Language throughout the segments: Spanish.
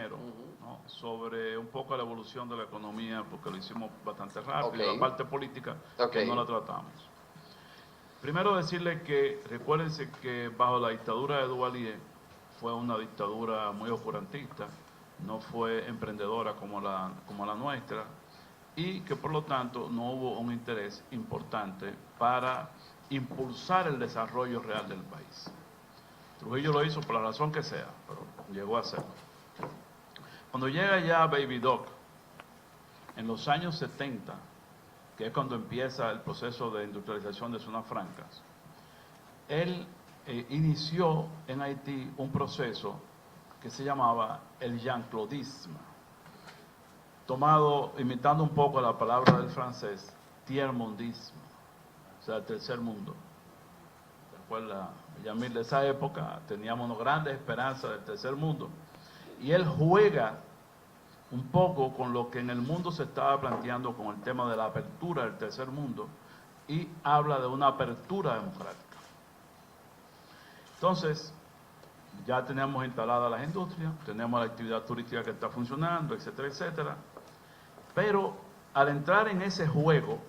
primero, ¿no?, sobre un poco la evolución de la economía, porque lo hicimos bastante rápido, la parte política que no la tratamos. Primero decirle que, recuérdense que bajo la dictadura de Duvalier fue una dictadura muy oscurantista, no fue emprendedora como la nuestra, y que por lo tanto no hubo un interés importante para impulsar el desarrollo real del país. Trujillo lo hizo por la razón que sea, pero llegó a hacerlo. Cuando llega ya Baby Doc, en los años 70, que es cuando empieza el proceso de industrialización de zonas francas, él inició en Haití un proceso que se llamaba el Jean-Claudisme, imitando un poco la palabra del francés, tiers-mondisme, o sea, el tercer mundo. ¿Se acuerda, Yamil, de esa época? Teníamos unas grandes esperanzas del tercer mundo. Y él juega un poco con lo que en el mundo se estaba planteando con el tema de la apertura del tercer mundo y habla de una apertura democrática. Entonces, ya tenemos instaladas las industrias, tenemos la actividad turística que está funcionando, etcétera, etcétera. Pero al entrar en ese juego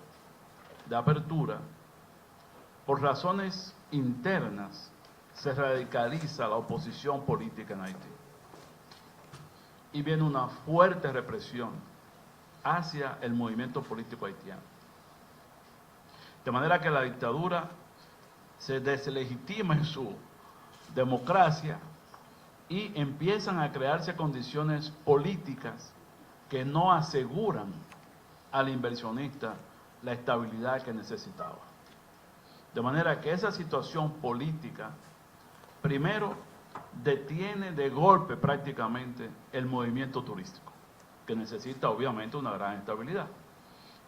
de apertura, por razones internas, se radicaliza la oposición política en Haití. Y viene una fuerte represión hacia el movimiento político haitiano. De manera que la dictadura se deslegitima en su democracia y empiezan a crearse condiciones políticas que no aseguran al inversionista la estabilidad que necesitaba. De manera que esa situación política, primero, detiene de golpe prácticamente el movimiento turístico, que necesita obviamente una gran estabilidad.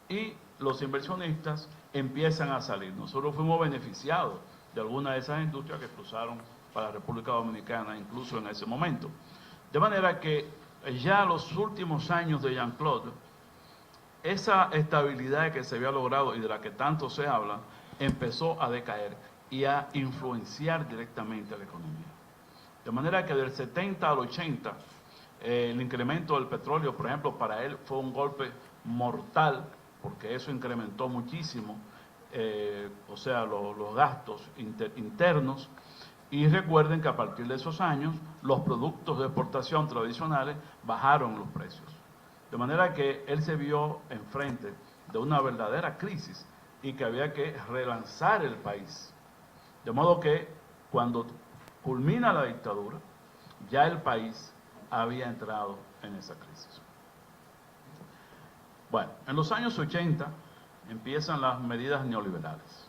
Y los inversionistas empiezan a salir. Nosotros fuimos beneficiados de algunas de esas industrias que cruzaron para la República Dominicana, incluso en ese momento. De manera que ya los últimos años de Jean-Claude, esa estabilidad que se había logrado y de la que tanto se habla, empezó a decaer y a influenciar directamente a la economía. De manera que del 70 al 80, el incremento del petróleo, por ejemplo, para él fue un golpe mortal, porque eso incrementó muchísimo, los gastos internos. Y recuerden que a partir de esos años, los productos de exportación tradicionales bajaron los precios. De manera que él se vio enfrente de una verdadera crisis y que había que relanzar el país. De modo que cuando culmina la dictadura, ya el país había entrado en esa crisis. Bueno, en los años 80 empiezan las medidas neoliberales.